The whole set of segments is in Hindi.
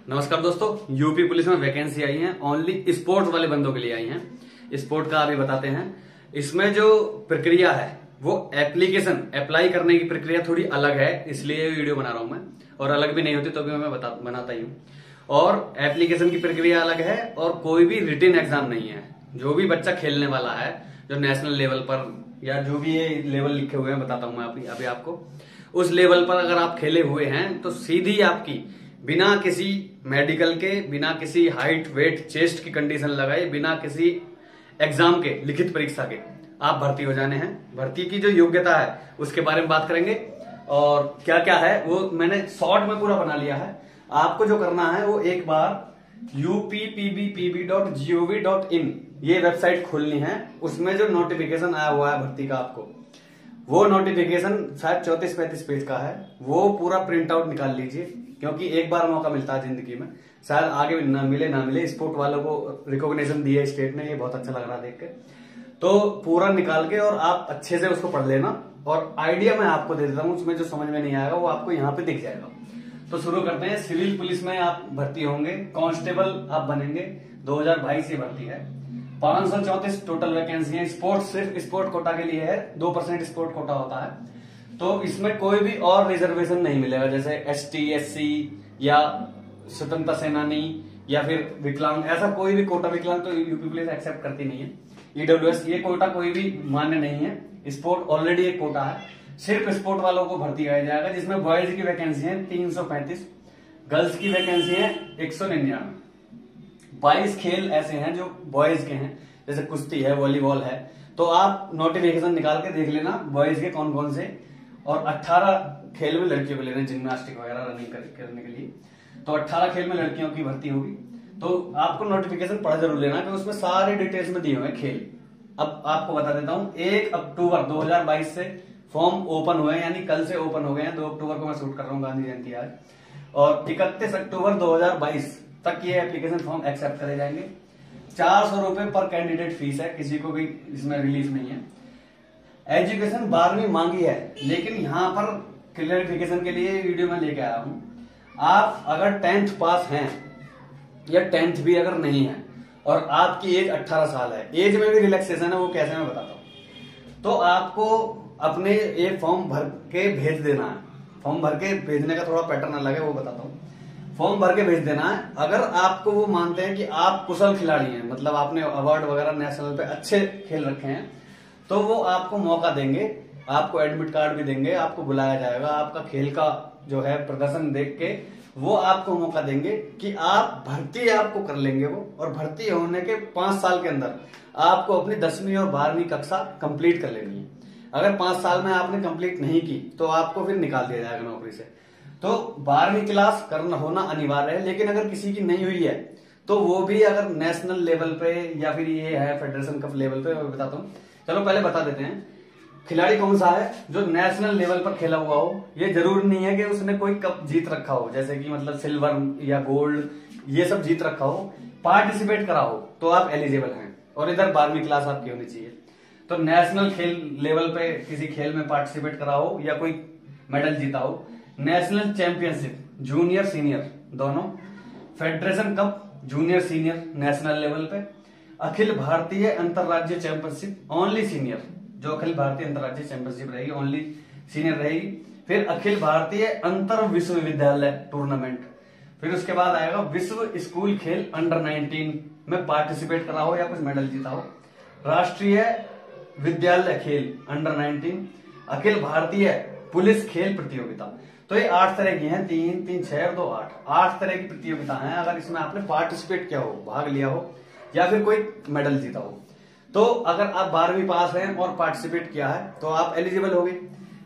नमस्कार दोस्तों, यूपी पुलिस में वैकेंसी आई है। ओनली स्पोर्ट्स वाले बंदों के लिए आई है। स्पोर्ट का अभी बताते हैं। इसमें जो प्रक्रिया है वो एप्लीकेशन अप्लाई करने की प्रक्रिया थोड़ी अलग है, इसलिए ये वीडियो बना रहा हूं मैं। और अलग भी नहीं होती तो भी मैं बनाता ही हूँ। और एप्लीकेशन की प्रक्रिया अलग है और कोई भी रिटन एग्जाम नहीं है। जो भी बच्चा खेलने वाला है, जो नेशनल लेवल पर या जो भी ये लेवल लिखे हुए हैं, बताता हूं मैं अभी आपको। उस लेवल पर अगर आप खेले हुए हैं तो सीधी आपकी बिना किसी मेडिकल के, बिना किसी हाइट वेट चेस्ट की कंडीशन लगाए, बिना किसी एग्जाम के, लिखित परीक्षा के आप भर्ती हो जाने हैं। भर्ती की जो योग्यता है उसके बारे में बात करेंगे और क्या क्या है वो मैंने शॉर्ट में पूरा बना लिया है। आपको जो करना है वो एक बार uppbpb.gov.in ये वेबसाइट खोलनी है। उसमें जो नोटिफिकेशन आया हुआ है भर्ती का, आपको वो नोटिफिकेशन शायद 34-35 पेज का है, वो पूरा प्रिंट आउट निकाल लीजिए, क्योंकि एक बार मौका मिलता है जिंदगी में, शायद आगे ना मिले। स्पोर्ट वालों को रिकॉग्निशन दिया स्टेट ने, ये बहुत अच्छा लग रहा देख के। तो पूरा निकाल के और आप अच्छे से उसको पढ़ लेना। और आइडिया मैं आपको दे देता हूं, उसमें जो समझ में नहीं आएगा वो आपको यहाँ पे दिख जाएगा। तो शुरू करते हैं। सिविल पुलिस में आप भर्ती होंगे, कांस्टेबल आप बनेंगे। 2022 की भर्ती है। 534 टोटल वैकेंसी है। स्पोर्ट्स सिर्फ स्पोर्ट कोटा के लिए है, 2% स्पोर्ट कोटा होता है। तो इसमें कोई भी और रिजर्वेशन नहीं मिलेगा, जैसे ST SC या स्वतंत्रता सेनानी या फिर विकलांग, ऐसा कोई भी कोटा। विकलांग तो यूपी पुलिस एक्सेप्ट करती नहीं है। EWS ये कोटा कोई भी मान्य नहीं है। स्पोर्ट ऑलरेडी एक कोटा है, सिर्फ स्पोर्ट वालों को भर्ती किया जाएगा, जिसमें बॉयज की वैकेंसी है 335, गर्ल्स की वैकेंसी है 199। 22 खेल ऐसे हैं जो बॉयज के हैं, जैसे कुश्ती है, वॉलीबॉल है। तो आप नोटिफिकेशन निकाल के देख लेना बॉयज के कौन कौन से। और 18 खेल में लड़कियों को ले रहे हैं, जिम्नास्टिक वगैरह रनिंग करने के लिए। तो 18 खेल में लड़कियों की भर्ती होगी। तो आपको नोटिफिकेशन पढ़ जरूर लेना कि उसमें सारे डिटेल्स में दिए हुए हैं खेल। अब आपको बता देता हूं, 1 अक्टूबर 2022 से फॉर्म ओपन हुए हैं, यानी कल से ओपन हो गए हैं। 2 अक्टूबर को मैं शूट कर रहा हूँ, गांधी जयंती आज। और 31 अक्टूबर 2022 तक ये एप्लीकेशन फॉर्म एक्सेप्ट करे जाएंगे। 400 रुपए पर कैंडिडेट फीस है, किसी को भी इसमें रिलीफ नहीं है। एजुकेशन 12वीं मांगी है, लेकिन यहां पर क्लियरिफिकेशन के लिए वीडियो में लेके आया हूं। आप अगर 10th पास हैं या 10th भी अगर नहीं है और आपकी एज 18 साल है, एज में भी रिलैक्सेशन है, वो कैसे मैं बताता हूं। तो आपको अपने ये फॉर्म भर के भेज देना है। फॉर्म भर के भेजने का थोड़ा पैटर्न अलग है, वो बताता हूँ। फॉर्म भर के भेज देना है। अगर आपको वो मानते हैं कि आप कुशल खिलाड़ी हैं, मतलब आपने अवार्ड वगैरह नेशनल पे अच्छे खेल रखे हैं, तो वो आपको मौका देंगे, आपको एडमिट कार्ड भी देंगे, आपको बुलाया जाएगा। आपका खेल का जो है प्रदर्शन देख के वो आपको मौका देंगे कि आप भर्ती आपको कर लेंगे वो। और भर्ती होने के 5 साल के अंदर आपको अपनी 10वीं और 12वीं कक्षा कंप्लीट कर लेनी है। अगर 5 साल में आपने कंप्लीट नहीं की तो आपको फिर निकाल दिया जाएगा नौकरी से। तो 12वीं क्लास करना होना अनिवार्य है। लेकिन अगर किसी की नहीं हुई है तो वो भी अगर नेशनल लेवल पे या फिर ये है फेडरेशन कप लेवल पे, मैं बताता हूँ। चलो पहले बता देते हैं खिलाड़ी कौन सा है जो नेशनल लेवल पर खेला हुआ हो। ये जरूरी नहीं है कि उसने कोई कप जीत रखा हो, जैसे कि मतलब सिल्वर या गोल्ड ये सब जीत रखा हो, पार्टिसिपेट करा हो तो आप एलिजिबल हैं। और इधर 12वीं क्लास आपकी होनी चाहिए। तो नेशनल खेल लेवल पे किसी खेल में पार्टिसिपेट करा हो या कोई मेडल जीता हो, नेशनल चैंपियनशिप जूनियर सीनियर दोनों, federation cup junior senior national level पे, अखिल भारतीय अंतरराज्यीय चैंपियनशिप ओनली सीनियर, जो अखिल भारतीय अंतरराज्यीय चैंपियनशिप रहेगी ओनली सीनियर रहेगी। फिर अखिल भारतीय अंतर विश्वविद्यालय टूर्नामेंट। फिर उसके बाद आएगा विश्व स्कूल खेल अंडर 19 में पार्टिसिपेट करा हो या कुछ मेडल जीता हो, राष्ट्रीय विद्यालय खेल अंडर 19, अखिल भारतीय पुलिस खेल प्रतियोगिता। तो ये 8 तरह की हैं, 3 3 6 और 2 8 तरह की प्रतियोगिता हैं। अगर इसमें आपने पार्टिसिपेट किया हो, भाग लिया हो या फिर कोई मेडल जीता हो, तो अगर आप 12वीं पास हैं और पार्टिसिपेट किया है तो आप एलिजिबल हो गए।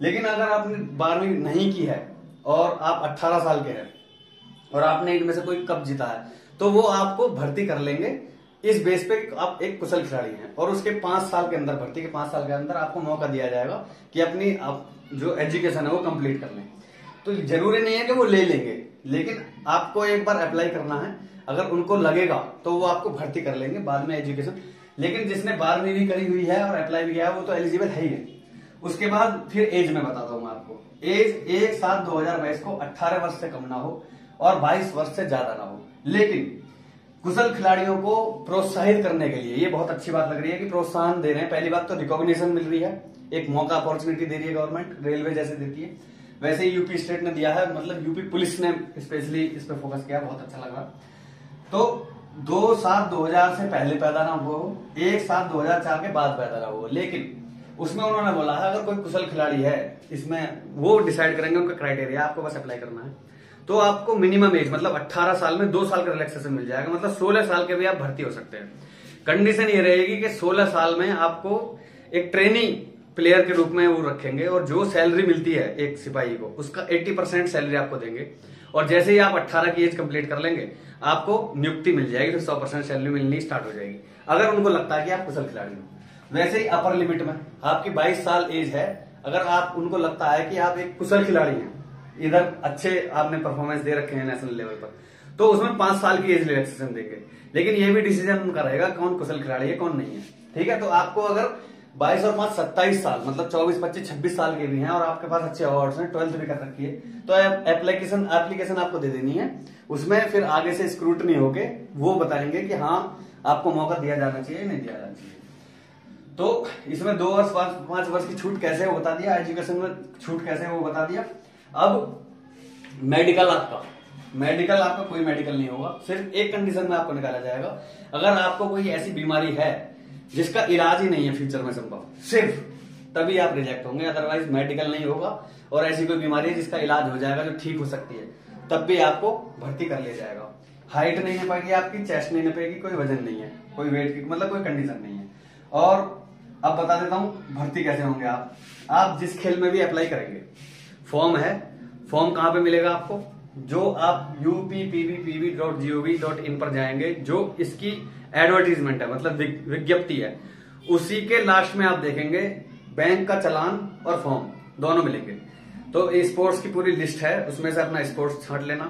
लेकिन अगर आपने 12वीं नहीं की है और आप 18 साल के हैं और आपने इनमें से कोई कप जीता है, तो वो आपको भर्ती कर लेंगे इस बेस पे आप एक कुशल खिलाड़ी हैं। और उसके 5 साल के अंदर, भर्ती के 5 साल के अंदर आपको मौका दिया जाएगा कि अपनी जो एजुकेशन है वो कंप्लीट कर लें। तो जरूरी नहीं है कि वो ले लेंगे, लेकिन आपको एक बार अप्लाई करना है। अगर उनको लगेगा तो वो आपको भर्ती कर लेंगे बाद में एजुकेशन। लेकिन जिसने 12वीं भी करी हुई है और अप्लाई भी किया है वो तो एलिजिबल है ही है। उसके बाद फिर एज में बताता हूं मैं आपको। एज 1/7/2022 को 18 वर्ष से कम ना हो और 22 वर्ष से ज्यादा ना हो। लेकिन कुशल खिलाड़ियों को प्रोत्साहित करने के लिए ये बहुत अच्छी बात लग रही है कि प्रोत्साहन दे रहे हैं। पहली बात तो रिकॉग्निशन मिल रही है, एक मौका अपॉर्चुनिटी दे रही है गवर्नमेंट, रेलवे जैसे देती है वैसे ही यूपी स्टेट ने दिया है, मतलब यूपी पुलिस ने स्पेशली इस पे फोकस किया, बहुत अच्छा लगा। तो 2/7/2000 से पहले पैदा ना हुआ हो, 1/7/2004 के बाद पैदा ना हुआ, लेकिन उसमें उन्होंने बोला है अगर कोई कुशल खिलाड़ी है, इसमें वो डिसाइड करेंगे उनका क्राइटेरिया, आपको बस अप्लाई करना है। तो आपको मिनिमम एज मतलब 18 साल में 2 साल का रिलैक्सेशन मिल जाएगा, मतलब 16 साल के भी आप भर्ती हो सकते हैं। कंडीशन ये रहेगी कि 16 साल में आपको एक ट्रेनिंग प्लेयर के रूप में वो रखेंगे और जो सैलरी मिलती है एक सिपाही को उसका 80% सैलरी आपको देंगे, और जैसे ही आप 18 की एज कंप्लीट कर लेंगे आपको नियुक्ति मिल जाएगी, फिर 100% सैलरी मिलनी स्टार्ट हो जाएगी अगर उनको लगता है कि आप कुशल खिलाड़ी हो। वैसे ही अपर लिमिट में आपकी 22 साल एज है, अगर आप उनको लगता है कि आप एक कुशल खिलाड़ी हैं, इधर अच्छे आपने परफॉर्मेंस दे रखे हैं नेशनल लेवल पर, तो उसमें 5 साल की एज रिलैक्सेशन देंगे। लेकिन ये भी डिसीजन उनका रहेगा कौन कुशल खिलाड़ी है कौन नहीं है, ठीक है। तो आपको अगर 22 और 5 27 साल मतलब 24, 25, 26 साल के भी हैं और आपके पास अच्छे अवार्ड्स हैं, 12th भी कर रखी है, तो एप्लीकेशन आपको दे देनी है। उसमें फिर आगे से स्क्रूटनी होके वो बताएंगे कि हाँ आपको मौका दिया जाना चाहिए नहीं दिया जाना चाहिए। तो इसमें 2 वर्ष 5 वर्ष की छूट कैसे है वो बता दिया, एजुकेशन में छूट कैसे है वो बता दिया। अब मेडिकल आपका कोई मेडिकल नहीं होगा, सिर्फ एक कंडीशन में आपको निकाला जाएगा, अगर आपको कोई ऐसी बीमारी है जिसका इलाज ही नहीं है फ्यूचर में संभव, सिर्फ तभी आप रिजेक्ट होंगे, अदरवाइज मेडिकल नहीं होगा। और ऐसी कोई बीमारी है जिसका इलाज हो जाएगा, जो ठीक हो सकती है, तब भी आपको भर्ती कर लिया जाएगा। हाइट नहीं नपेगी आपकी, चेस्ट नहीं नपेगी, कोई वजन नहीं है, कोई वेट की मतलब कोई कंडीशन नहीं है। और अब बता देता हूं भर्ती कैसे होंगे। आप जिस खेल में भी अप्लाई करेंगे, फॉर्म है, फॉर्म कहां पे मिलेगा आपको, जो आप uppbpv.gov.in पर जाएंगे, जो इसकी एडवर्टीजमेंट है मतलब विज्ञप्ति है, उसी के लास्ट में आप देखेंगे बैंक का चालान और फॉर्म दोनों मिलेंगे। तो स्पोर्ट्स की पूरी लिस्ट है, उसमें से अपना स्पोर्ट्स छांट लेना।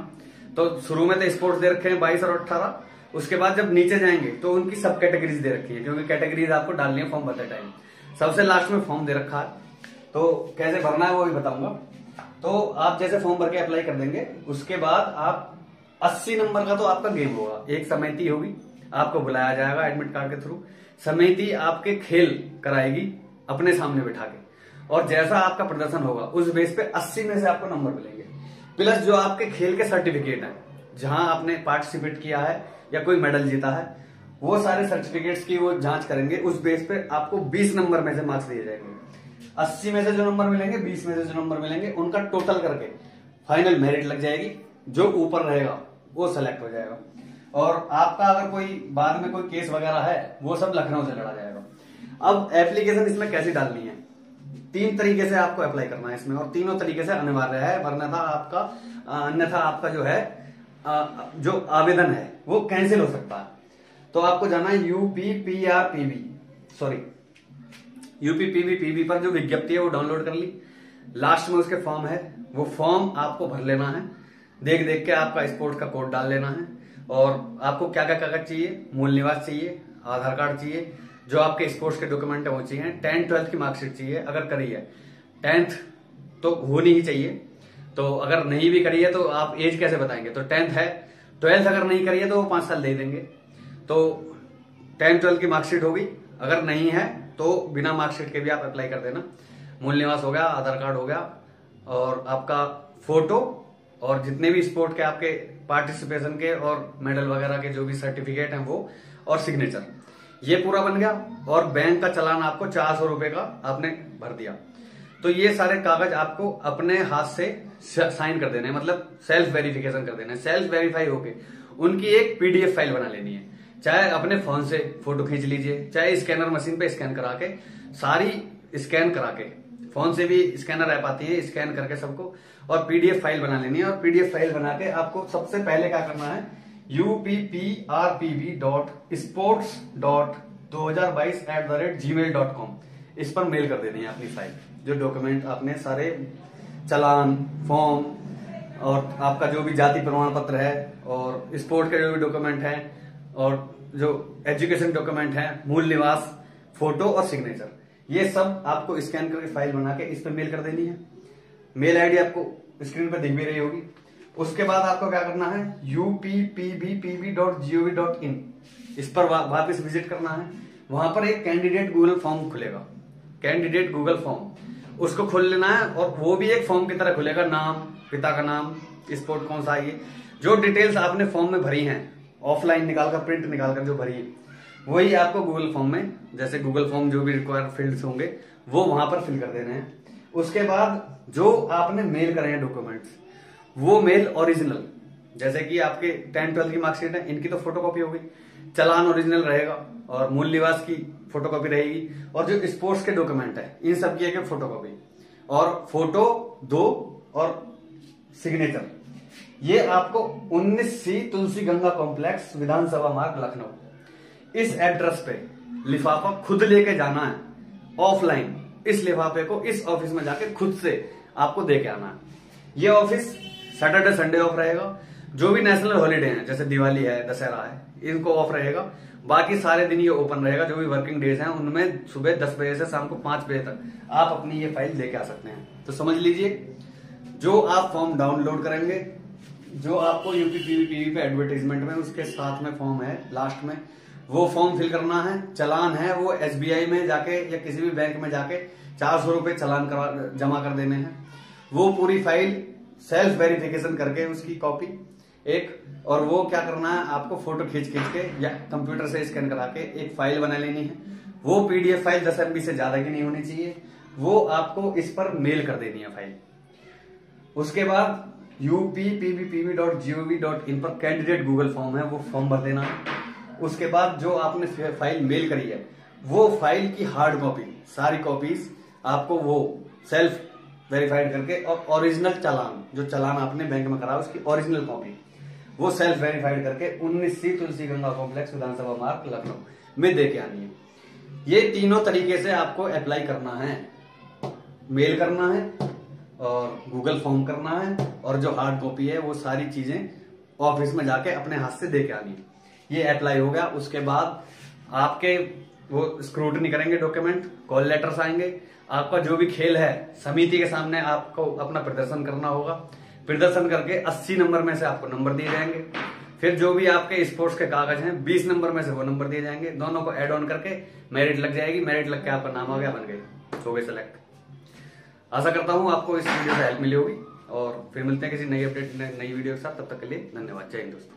तो शुरू में तो स्पोर्ट्स दे रखे हैं 22 और 18, उसके बाद जब नीचे जाएंगे तो उनकी सब कैटेगरीज दे रखी है, क्योंकि कैटेगरीज आपको डालनी है फॉर्म भरते टाइम। सबसे लास्ट में फॉर्म दे रखा है, तो कैसे भरना है वो भी बताऊंगा। तो आप जैसे फॉर्म भर के अप्लाई कर देंगे, उसके बाद आप 80 नंबर का तो आपका गेम होगा, एक समिति होगी, आपको बुलाया जाएगा एडमिट कार्ड के थ्रू, समिति आपके खेल कराएगी अपने सामने बिठा के, और जैसा आपका प्रदर्शन होगा उस बेस पे 80 में से आपको नंबर मिलेंगे, प्लस जो आपके खेल के सर्टिफिकेट है जहां आपने पार्टिसिपेट किया है या कोई मेडल जीता है, वो सारे सर्टिफिकेट्स की वो जांच करेंगे। उस बेस पे आपको 20 नंबर में से मार्क्स दिए जाएंगे। 80 में से जो नंबर मिलेंगे, 20 में से जो नंबर मिलेंगे, उनका टोटल करके फाइनल मेरिट लग जाएगी, जो ऊपर रहेगा वो सेलेक्ट हो जाएगा। और आपका अगर कोई बाद में कोई केस वगैरह है, वो सब लखनऊ से लड़ा जाएगा। अब एप्लीकेशन इसमें कैसी डालनी है, 3 तरीके से आपको अप्लाई करना है इसमें, और तीनों तरीके से अनिवार्य है, वरना अन्यथा आपका जो है जो आवेदन है वो कैंसिल हो सकता है। तो आपको जाना है यूपीपीवी पर जो विज्ञप्ति है वो डाउनलोड कर ली, लास्ट में उसके फॉर्म है, वो फॉर्म आपको भर लेना है, देख देख के आपका स्पोर्ट का कोड डाल लेना है। और आपको क्या क्या कागज चाहिए, मूल निवास चाहिए, आधार कार्ड चाहिए, जो आपके स्पोर्ट्स के डॉक्यूमेंट है वो चाहिए, 10th 12th की मार्कशीट चाहिए अगर करी है, 10th तो होनी ही चाहिए। तो अगर नहीं भी करी है तो आप एज कैसे बताएंगे, तो 10th है, 12th अगर नहीं करी है तो वो 5 साल दे देंगे। तो 10th 12th की मार्कशीट होगी, अगर नहीं है तो बिना मार्कशीट के भी आप अप्लाई कर देना। मूल निवास हो गया, आधार कार्ड हो गया, और आपका फोटो, और जितने भी स्पोर्ट के आपके पार्टिसिपेशन के और मेडल वगैरह के जो भी सर्टिफिकेट हैं वो, और सिग्नेचर, ये पूरा बन गया। और बैंक का चालान आपको 400 रुपए का आपने भर दिया। तो ये सारे कागज आपको अपने हाथ से साइन कर देने, मतलब सेल्फ वेरिफिकेशन कर देना है। सेल्फ वेरीफाई होके उनकी एक पीडीएफ फाइल बना लेनी है, चाहे अपने फोन से फोटो खींच लीजिए, चाहे स्कैनर मशीन पे स्कैन करा के, सारी स्कैन करा के, फोन से भी स्कैनर ऐप आती है, स्कैन करके सबको, और पीडीएफ फाइल बना लेनी है। और पीडीएफ फाइल बना के आपको सबसे पहले क्या करना है, uppprpv.sports.2022@gmail.com इस पर मेल कर देनी है अपनी फाइल, जो डॉक्यूमेंट आपने सारे, चालान, फॉर्म, और आपका जो भी जाति प्रमाण पत्र है, और स्पोर्ट के जो भी डॉक्यूमेंट हैं, और जो एजुकेशन डॉक्यूमेंट हैं, मूल निवास, फोटो और सिग्नेचर, ये सब आपको स्कैन करके फाइल बना के इस पर मेल कर देनी है। मेल आईडी आपको स्क्रीन पर दिख भी रही होगी। उसके बाद आपको क्या करना है, uppbpb.gov.in, इस पर वापस विजिट करना है। वहां पर एक कैंडिडेट गूगल फॉर्म खुलेगा, कैंडिडेट गूगल फॉर्म, उसको खोल लेना है। और वो भी एक फॉर्म की तरह खुलेगा, नाम, पिता का नाम, स्पोर्ट कौन सा है, ये जो डिटेल्स आपने फॉर्म में भरी हैं, ऑफलाइन निकालकर, प्रिंट निकालकर जो भरी है, वही आपको गूगल फॉर्म में, जैसे गूगल फॉर्म जो भी रिक्वायर्ड फील्ड्स होंगे वो वहां पर फिल कर देने हैं। उसके बाद जो आपने मेल करे हैं डॉक्यूमेंट्स, वो मेल ओरिजिनल, जैसे कि आपके 10-12 की मार्कशीट है, इनकी तो फोटोकॉपी होगी, चालान ओरिजिनल रहेगा और मूल निवास की फोटोकॉपी रहेगी, और जो स्पोर्ट्स के डॉक्यूमेंट है इन सब की एक फोटोकॉपी, और फोटो 2 और सिग्नेचर। ये आपको 19C तुलसी गंगा कॉम्प्लेक्स, विधानसभा मार्ग, लखनऊ, इस एड्रेस पे लिफाफा खुद लेके जाना है ऑफलाइन। इस लिफाफे को इस ऑफिस में जाके खुद से आपको दे के आना है। ये ऑफिस सैटरडे संडे ऑफ रहेगा, जो भी नेशनल हॉलीडे हैं जैसे दिवाली है, दशहरा है, इनको ऑफ रहेगा। बाकी सारे दिन ये ओपन रहेगा, जो भी वर्किंग डेज हैं उनमें सुबह 10 बजे से शाम को 5 बजे तक आप अपनी ये फाइल लेके आ सकते हैं। तो समझ लीजिए, जो आप फॉर्म डाउनलोड करेंगे, जो आपको यूपीपीवी पे एडवर्टाइजमेंट में उसके साथ में फॉर्म है लास्ट में, वो फॉर्म फिल करना है। चालान है वो SBI में जाके या किसी भी बैंक में जाके 400 रुपए चालान जमा कर देने हैं। वो पूरी फाइल सेल्फ वेरिफिकेशन करके उसकी कॉपी एक, और वो क्या करना है, आपको फोटो खींच के या कंप्यूटर से स्कैन करा के एक फाइल बना लेनी है। वो PDF फाइल 10 MB से ज्यादा की नहीं होनी चाहिए, वो आपको इस पर मेल कर देनी है फाइल। उसके बाद uppbpb.gov.in पर कैंडिडेट गूगल फॉर्म है, वो फॉर्म भर देना है। उसके बाद जो आपने फाइल मेल करी है, वो फाइल की हार्ड कॉपी, सारी कॉपीज आपको वो सेल्फ वेरीफाइड करके, और ओरिजिनल चालान, जो चालान आपने बैंक में करा उसकी ओरिजिनल कॉपी, वो सेल्फ वेरीफाइड करके 19C तुलसी गंगा कॉम्प्लेक्स, विधानसभा मार्ग, लखनऊ में दे के आनी है। ये तीनों तरीके से आपको अप्लाई करना है, मेल करना है और गूगल फॉर्म करना है, और जो हार्ड कॉपी है वो सारी चीजें ऑफिस में जाके अपने हाथ से दे के आनी है। ये अप्लाई हो गया। उसके बाद आपके वो स्क्रूटनी करेंगे डॉक्यूमेंट, कॉल लेटर्स आएंगे, आपका जो भी खेल है समिति के सामने आपको अपना प्रदर्शन करना होगा। प्रदर्शन करके 80 नंबर में से आपको नंबर दिए जाएंगे। फिर जो भी आपके स्पोर्ट्स के कागज हैं 20 नंबर में से वो नंबर दिए जाएंगे। दोनों को एड ऑन करके मेरिट लग जाएगी, मेरिट लग के आपका नाम आ गया, बन गए, हो गए सेलेक्ट। आशा करता हूं आपको इस वीडियो से हेल्प मिली होगी, और फिर मिलते हैं किसी नई अपडेट, नई वीडियो के साथ। तब तक के लिए धन्यवाद। जय हिंद दोस्तों।